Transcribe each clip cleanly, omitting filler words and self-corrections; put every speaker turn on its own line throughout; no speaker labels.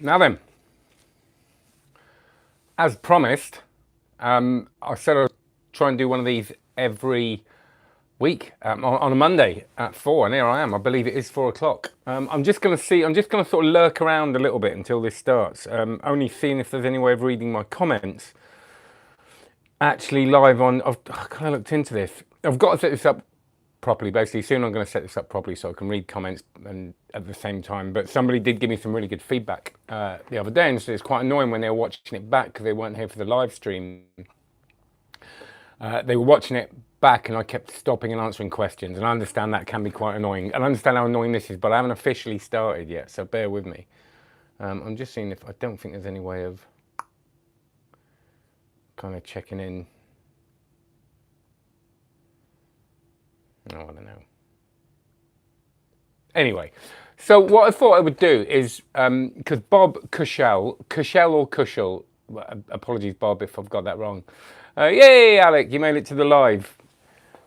Now then, as promised, I said I'd try and do one of these every week on a Monday at 4, and here I am. I believe it is 4 o'clock. I'm just going to see, I'm just going to sort of lurk around a little bit until this starts, only seeing if there's any way of reading my comments actually live on. I've kind of looked into this. I've got to set this up properly. Basically, soon I'm going to set this up properly so I can read comments and at the same time. But somebody did give me some really good feedback the other day, and so it's quite annoying when they were watching it back because they weren't here for the live stream. They were watching it back and I kept stopping and answering questions, and I understand that can be quite annoying, and I understand how annoying this is, but I haven't officially started yet, so bear with me. I'm just seeing if I don't think there's any way of kind of checking in. No, I don't know. Anyway, so what I thought I would do is, because Bob Cushell or Cushel, apologies Bob if I've got that wrong. Yay, Alec, you made it to the live.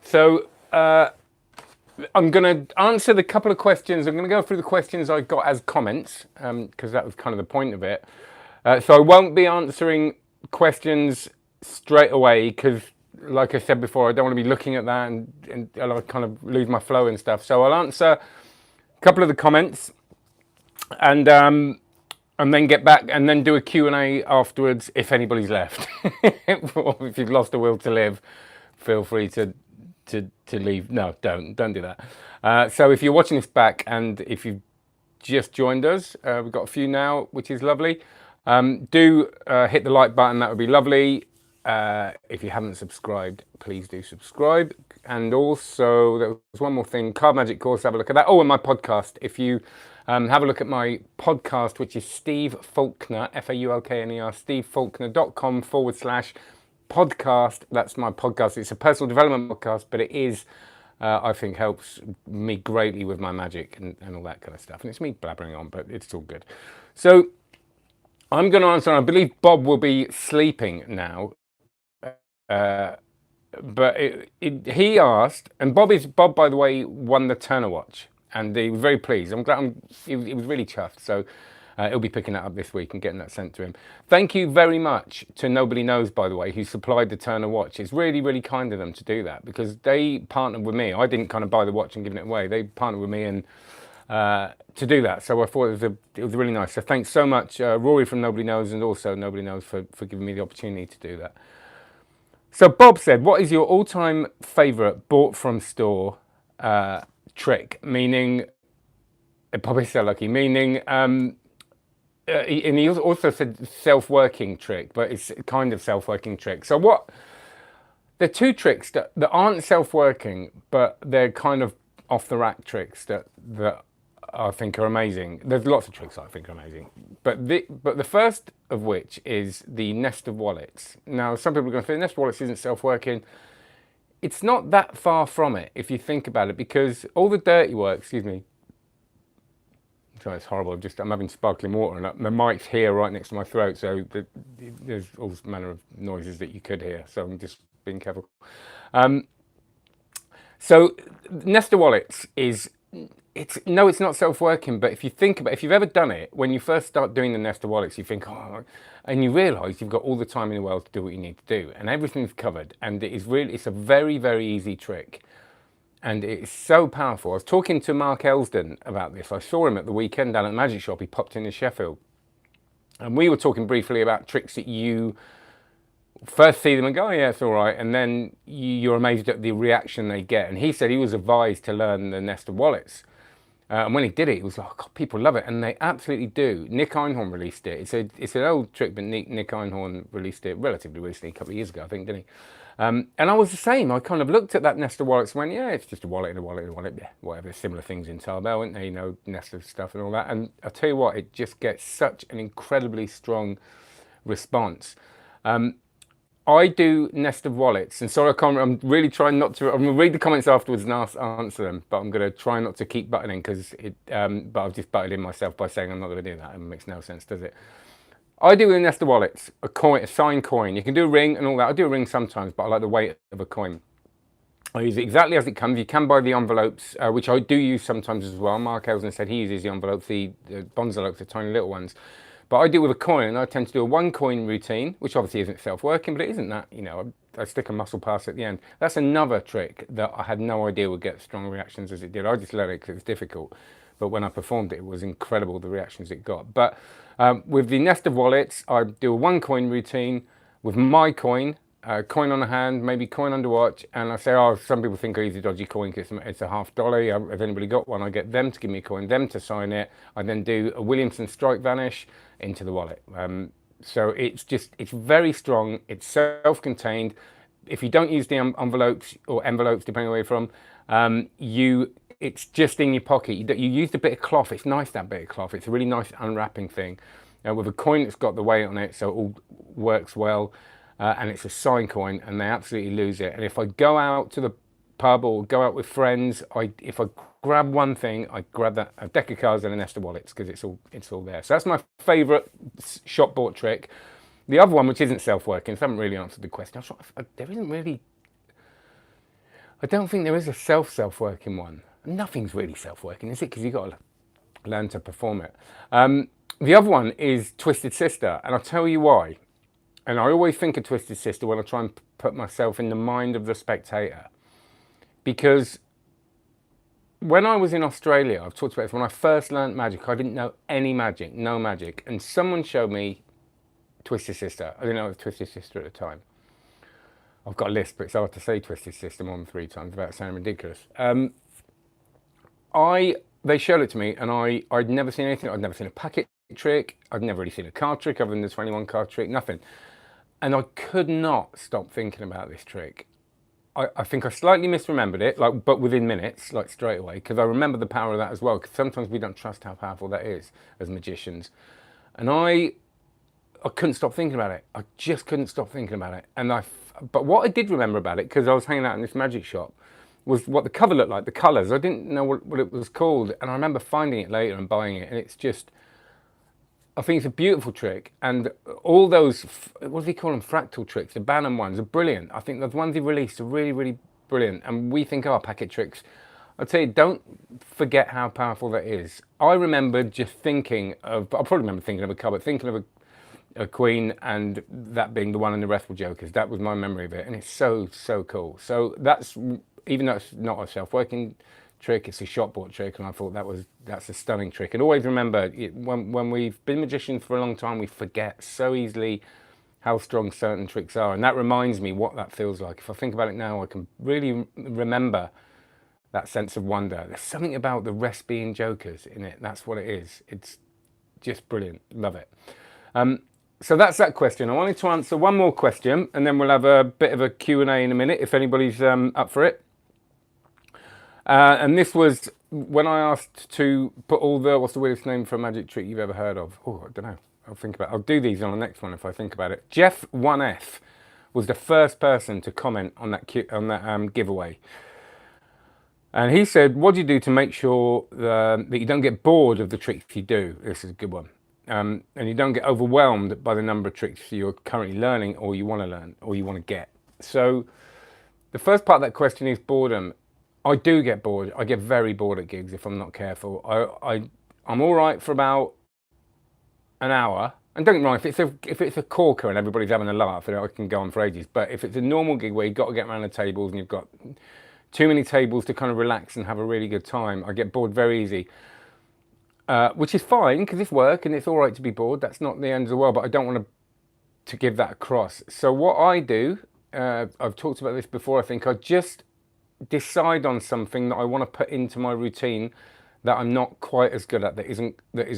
So I'm going to answer the couple of questions. I'm going to go through the questions I got as comments, because that was kind of the point of it. So I won't be answering questions straight away because, like I said before, I don't want to be looking at that and I'll kind of lose my flow and stuff. So I'll answer a couple of the comments and then get back and then do a Q&A afterwards if anybody's left. Or if you've lost the will to live, feel free to leave. No, don't do that. So if you're watching this back and if you've just joined us, we've got a few now, which is lovely. Do hit the like button, that would be lovely. If you haven't subscribed, please do subscribe. And also, there was one more thing, Card Magic course, have a look at that. Oh, and my podcast. If you have a look at my podcast, which is Steve Faulkner, Faulkner, stevefalkner.com/podcast. That's my podcast. It's a personal development podcast, but it is, I think, helps me greatly with my magic and all that kind of stuff. And it's me blabbering on, but it's all good. So I'm going to answer, and I believe Bob will be sleeping now. But he asked, and Bob, by the way, won the Turner watch, and he was very pleased. I'm glad. He was really chuffed. So he'll be picking that up this week and getting that sent to him. Thank you very much to Nobody Knows, by the way, who supplied the Turner watch. It's really, really kind of them to do that because they partnered with me. I didn't kind of buy the watch and give it away. They partnered with me and to do that. So I thought it was really nice. So thanks so much, Rory from Nobody Knows, and also Nobody Knows for giving me the opportunity to do that. So Bob said, what is your all-time favourite bought from store trick? Meaning, probably so lucky, meaning, and he also said self-working trick, but it's kind of self-working trick. So what, there are two tricks that aren't self-working, but they're kind of off-the-rack tricks that I think are amazing. There's lots of tricks I think are amazing, but the first of which is the nest of wallets. Now, some people are going to say nest of wallets isn't self-working. It's not that far from it if you think about it, because all the dirty work. Excuse me. Sorry, it's horrible. I'm having sparkling water, and the mic's here right next to my throat, so there's all manner of noises that you could hear. So I'm just being careful. So nest of wallets is. It's not self-working, but if you think about, if you've ever done it, when you first start doing the nest of wallets, you think, oh, and you realise you've got all the time in the world to do what you need to do, and everything's covered, and it's a very, very easy trick, and it's so powerful. I was talking to Mark Elsden about this. I saw him at the weekend down at the magic shop. He popped in Sheffield, and we were talking briefly about tricks that you first see them and go, oh yeah, it's all right, and then you're amazed at the reaction they get. And he said he was advised to learn the nest of wallets. And when he did it, he was like, oh, God, people love it. And they absolutely do. Nick Einhorn released it. It's an old trick, but Nick Einhorn released it relatively recently, a couple of years ago, I think, didn't he? And I was the same. I kind of looked at that nest of wallets and went, yeah, it's just a wallet and a wallet and a wallet. Yeah, whatever, similar things in Tarbell, aren't they? You know, nest of stuff and all that. And I'll tell you what, it just gets such an incredibly strong response. I do nest of wallets, and sorry, I'm really trying not to. I'm going to read the comments afterwards and answer them, but I'm going to try not to keep buttoning because but I've just butted in myself by saying I'm not going to do that. It makes no sense, does it? I do with a nest of wallets, a coin, a signed coin. You can do a ring and all that. I do a ring sometimes, but I like the weight of a coin. I use it exactly as it comes. You can buy the envelopes, which I do use sometimes as well. Mark Elsden said he uses the envelopes, the bonzolopes, the tiny little ones. But I do it with a coin, and I tend to do a 1 coin routine, which obviously isn't self-working, but it isn't that, I stick a muscle pass at the end. That's another trick that I had no idea would get strong reactions as it did. I just learned it because it was difficult. But when I performed it, it was incredible the reactions it got. But with the nest of wallets, I do a 1 coin routine with my coin, coin on the hand, maybe coin under watch, and I say, oh, some people think I use a dodgy coin because it's a $half. If anybody got one, I get them to give me a coin, them to sign it. I then do a Williamson strike vanish into the wallet. So it's very strong. It's self-contained. If you don't use the envelopes or envelopes, depending on where you're from, it's just in your pocket. You used a bit of cloth. It's nice, that bit of cloth. It's a really nice unwrapping thing. With a coin that's got the weight on it, so it all works well. And it's a sign coin, and they absolutely lose it. And if I go out to the pub or go out with friends, if I grab one thing, I grab a deck of cards and a nest of wallets, because it's all there. So that's my favourite shop bought trick. The other one, which isn't self-working, so I haven't really answered the question. There isn't really. I don't think there is a self-working one. Nothing's really self-working, is it? Because you've got to learn to perform it. The other one is Twisted Sister, and I'll tell you why. And I always think of Twisted Sister when I try and put myself in the mind of the spectator. Because when I was in Australia, I've talked about this, when I first learned magic, I didn't know any magic, no magic. And someone showed me Twisted Sister. I didn't know it was Twisted Sister at the time. I've got a list, but it's hard to say Twisted Sister more than 3 times without sounding ridiculous. They showed it to me, and I'd never seen anything. I'd never seen a packet trick. I'd never really seen a card trick other than the 21 card trick, nothing. And I could not stop thinking about this trick. I think I slightly misremembered it, but within minutes, straight away, because I remember the power of that as well, because sometimes we don't trust how powerful that is as magicians. And I couldn't stop thinking about it. I just couldn't stop thinking about it. But what I did remember about it, because I was hanging out in this magic shop, was what the cover looked like, the colours. I didn't know what it was called, and I remember finding it later and buying it, and it's just, I think it's a beautiful trick, and all those, what do they call them, fractal tricks, the Bannon ones are brilliant. I think the ones he released are really, really brilliant, and we think, oh, packet tricks. I'd say, don't forget how powerful that is. I remember just thinking of, I probably remember thinking of a card, but thinking of a queen, and that being the one in the rest were jokers. That was my memory of it, and it's so, so cool. So that's, even though it's not a self-working trick, it's a shop bought trick, and I thought that's a stunning trick. And always remember, when we've been magicians for a long time, we forget so easily how strong certain tricks are, and that reminds me what that feels like. If I think about it now, I can really remember that sense of wonder. There's something about the rest being jokers in it. That's what it is. It's just brilliant. Love it. So that's that question. I wanted to answer one more question, and then we'll have a bit of a Q&A in a minute if anybody's up for it. And this was when I asked to put all the, what's the weirdest name for a magic trick you've ever heard of? Oh, I don't know. I'll think about it. I'll do these on the next one if I think about it. Jeff1F was the first person to comment on that giveaway. And he said, what do you do to make sure that you don't get bored of the tricks you do? This is a good one. And you don't get overwhelmed by the number of tricks you're currently learning or you want to learn or you want to get. So the first part of that question is boredom. I do get bored. I get very bored at gigs if I'm not careful. I'm all right for about an hour. And don't get me wrong, if it's a corker and everybody's having a laugh, I can go on for ages. But if it's a normal gig where you've got to get around the tables and you've got too many tables to kind of relax and have a really good time, I get bored very easy. Which is fine, because it's work and it's all right to be bored. That's not the end of the world, but I don't want to give that across. So what I do, I've talked about this before, I think, I just decide on something that I want to put into my routine that I'm not quite as good at, that is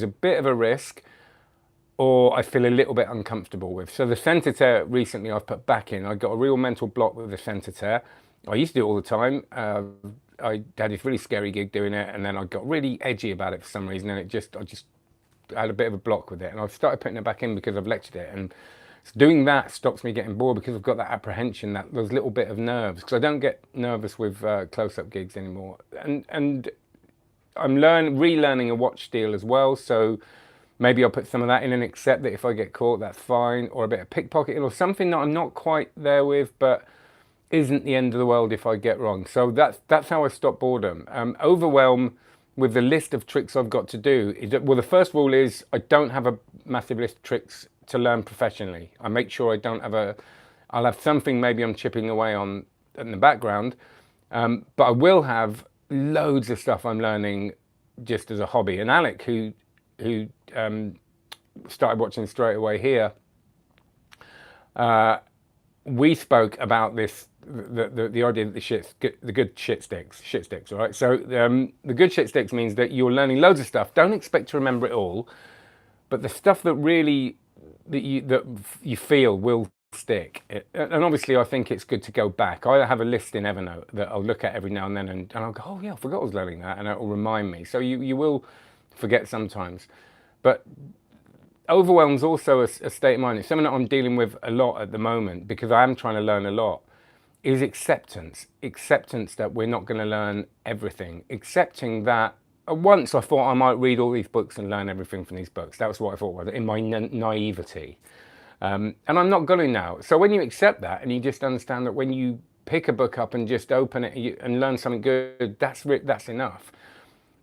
a bit of a risk, or I feel a little bit uncomfortable with. So the centre tear recently I've put back in. I got a real mental block with the centre tear. I used to do it all the time. I had this really scary gig doing it, and then I got really edgy about it for some reason, and I had a bit of a block with it, and I've started putting it back in because I've lectured it, and doing that stops me getting bored because I've got that apprehension, those little bit of nerves, because I don't get nervous with close-up gigs anymore, and I'm relearning a watch steal as well, so maybe I'll put some of that in and accept that if I get caught, that's fine, or a bit of pickpocketing or something that I'm not quite there with, but isn't the end of the world if I get wrong. So that's how I stop boredom. Overwhelm with the list of tricks I've got to do. Well, the first rule is I don't have massive list of tricks to learn professionally. I make sure I don't have I'll have something maybe I'm chipping away on in the background, but I will have loads of stuff I'm learning just as a hobby. And Alec, who started watching straight away here, we spoke about this, the idea that the good shit sticks, right? So the good shit sticks means that you're learning loads of stuff. Don't expect to remember it all, but the stuff that really that you feel will stick. And obviously, I think it's good to go back. I have a list in Evernote that I'll look at every now and then, and I'll go, oh yeah, I forgot I was learning that, and it will remind me. So you will forget sometimes, but overwhelm's also a state of mind. It's something that I'm dealing with a lot at the moment because I am trying to learn a lot. Is acceptance that we're not going to learn everything. Accepting that once I thought I might read all these books and learn everything from these books. That was what I thought was in my naivety. And I'm not going to now. So when you accept that and you just understand that when you pick a book up and just open it and learn something good, that's enough.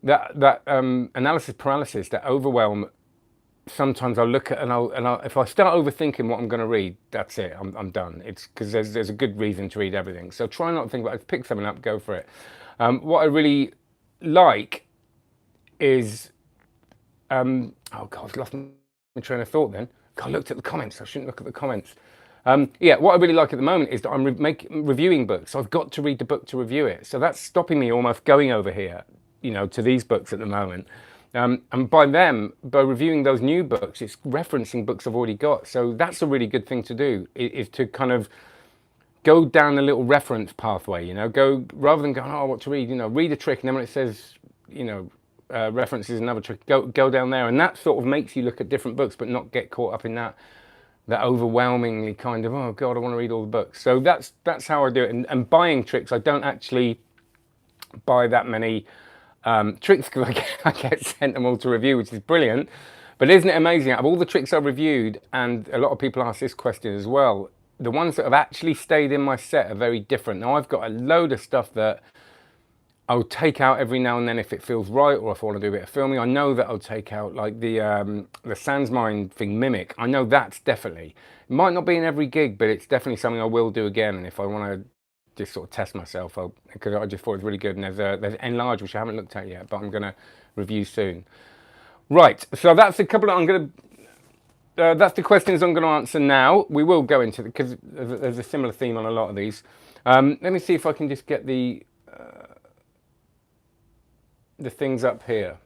That analysis paralysis, that overwhelm, sometimes I'll look at and if I start overthinking what I'm going to read, that's it. I'm done. It's because there's a good reason to read everything. So try not to think about it. Pick something up, go for it. What I really like is oh God, I've lost my train of thought then. God, I looked at the comments. I shouldn't look at the comments. Yeah, what I really like at the moment is that I'm reviewing books. So I've got to read the book to review it. So that's stopping me almost going over here, to these books at the moment. And by reviewing those new books, it's referencing books I've already got. So that's a really good thing to do, is to kind of go down a little reference pathway, go rather than going, oh, what to read, read a trick. And then when it says, references another trick, go down there. And that sort of makes you look at different books, but not get caught up in that overwhelmingly kind of, oh God, I want to read all the books. So that's how I do it. And buying tricks, I don't actually buy that many tricks because I get sent them all to review, which is brilliant. But isn't it amazing? Out of all the tricks I've reviewed, and a lot of people ask this question as well, the ones that have actually stayed in my set are very different. Now I've got a load of stuff that I'll take out every now and then if it feels right, or if I want to do a bit of filming. I know that I'll take out, like the Sandsmine thing, Mimic. I know that's definitely, it might not be in every gig, but it's definitely something I will do again. And if I want to just sort of test myself, because I just thought it was really good. And there's Enlarge, which I haven't looked at yet, but I'm going to review soon. Right, so that's a couple of, that's the questions I'm going to answer now. We will go into it because there's a similar theme on a lot of these. Let me see if I can just get the things up here.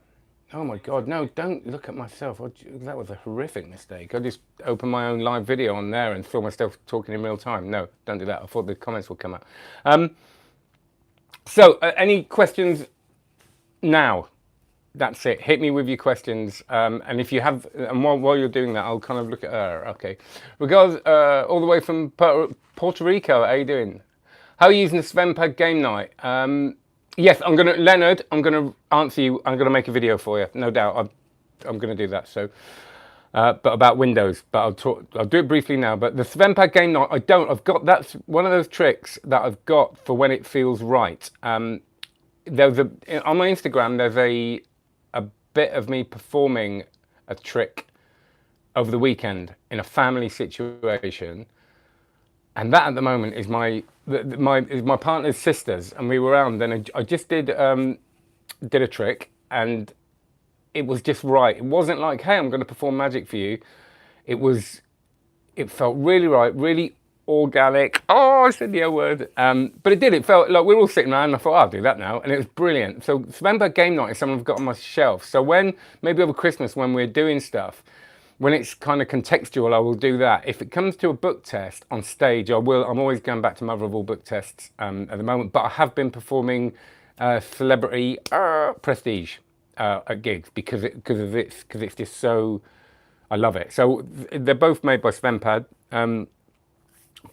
Oh my God, no, don't look at myself. That was a horrific mistake. I just opened my own live video on there and saw myself talking in real time. No, don't do that. I thought the comments would come up. Any questions now? That's it. Hit me with your questions. And if you have, and while you're doing that, I'll kind of look at her. Okay. Regards all the way from Puerto Rico. How are you doing? How are you using the Svenpad game night? Yes, Leonard, I'm going to answer you. I'm going to make a video for you, no doubt. I'm going to do that. So, but about Windows, but I'll do it briefly now. But the Svenpad game night, that's one of those tricks that I've got for when it feels right. On my Instagram, there's a bit of me performing a trick over the weekend in a family situation. And that at the moment is my partner's sisters, and we were around, and I just did a trick, and it was just right. It wasn't like, hey, I'm going to perform magic for you. It felt really right, really organic. Oh, I said the O word. But it did. It felt like we were all sitting around, and I thought, I'll do that now, and it was brilliant. So Svenpad game night is something I've got on my shelf. So maybe over Christmas when we're doing stuff, when it's kind of contextual, I will do that. If it comes to a book test on stage, I'm always going back to mother of all book tests at the moment, but I have been performing celebrity prestige at gigs because it's just so, I love it. So they're both made by Svenpad.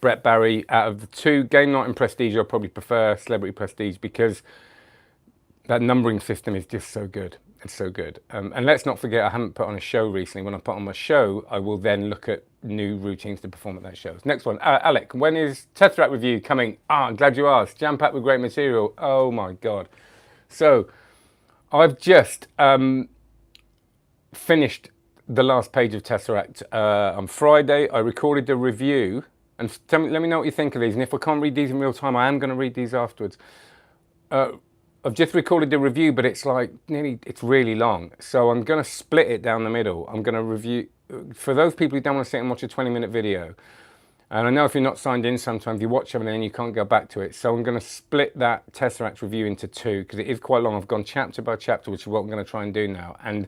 Brett Barry, out of the two, game night and prestige, I'll probably prefer celebrity prestige because that numbering system is just so good. It's so good. And let's not forget, I haven't put on a show recently. When I put on my show, I will then look at new routines to perform at that show. Next one, Alec, when is Tesseract review coming? I'm glad you asked. Jam-packed with great material. Oh my God. So I've just finished the last page of Tesseract on Friday. I recorded a review, and let me know what you think of these. And if I can't read these in real time, I am going to read these afterwards. I've just recorded the review, but it's like it's really long. So I'm going to split it down the middle. I'm going to review, for those people who don't want to sit and watch a 20-minute video. And I know if you're not signed in, sometimes you watch something and you can't go back to it. So I'm going to split that Tesseract review into two, because it is quite long. I've gone chapter by chapter, which is what I'm going to try and do now. And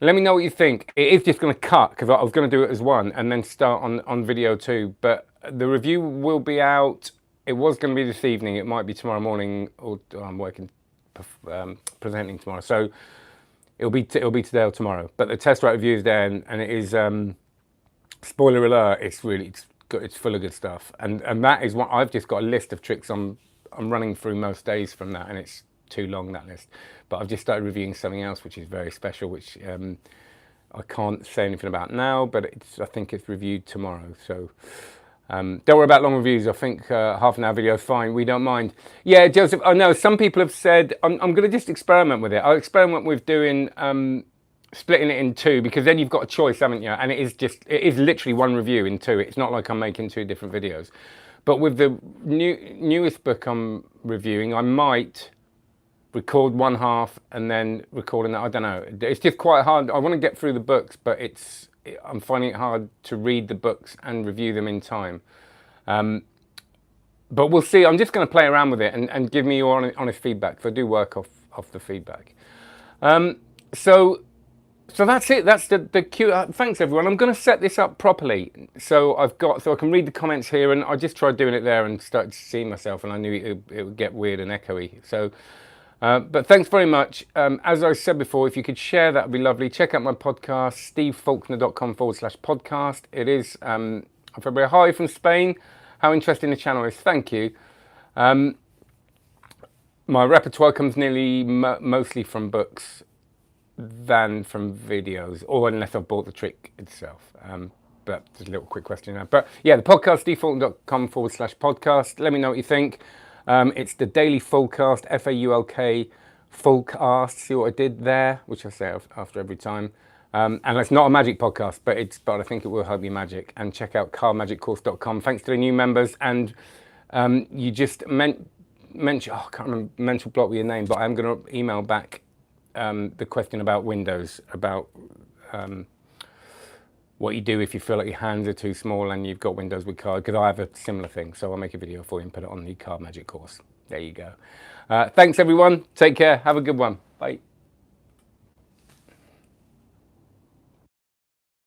let me know what you think. It is just going to cut, because I was going to do it as one and then start on video two. But the review will be out. It was going to be this evening. It might be tomorrow morning, or I'm working, presenting tomorrow. So it'll be today or tomorrow. But the Tesseract review is there, and it is, spoiler alert, it's full of good stuff. And that is what I've just got a list of tricks I'm running through most days from that, and it's too long, that list. But I've just started reviewing something else which is very special, which I can't say anything about now, but I think it's reviewed tomorrow. So don't worry about long reviews. I think half an hour video is fine. We don't mind. Yeah, Joseph, I know some people have said I'm going to just experiment with it. I'll experiment with doing splitting it in two, because then you've got a choice, haven't you? And it is literally one review in two. It's not like I'm making two different videos. But with the newest book I'm reviewing, I might record one half and then record another. I don't know. It's just quite hard. I want to get through the books, but I'm finding it hard to read the books and review them in time. But we'll see. I'm just going to play around with it and give me your honest feedback, because I do work off the feedback. So that's it. That's the cue. Thanks everyone. I'm going to set this up properly. So I can read the comments here, and I just tried doing it there and started seeing myself, and I knew it would get weird and echoey. So, but thanks very much. As I said before, if you could share, that would be lovely. Check out my podcast, stevefaulkner.com/podcast. It is February. Hi from Spain. How interesting the channel is. Thank you. My repertoire comes nearly mostly from books than from videos, or unless I've bought the trick itself. But just a little quick question now. But yeah, the podcast, stevefaulkner.com/podcast. Let me know what you think. It's the daily Fullcast, F-A-U-L-K, Fullcast. See what I did there, which I say after every time. And it's not a magic podcast, but I think it will help you magic. And check out carmagiccourse.com. Thanks to the new members. And you just mentioned, I can't remember, mental block with your name, but I'm going to email back the question about Windows, about what you do if you feel like your hands are too small and you've got Windows with card, because I have a similar thing. So I'll make a video for you and put it on the Card Magic course. There you go. Thanks everyone. Take care. Have a good one. Bye.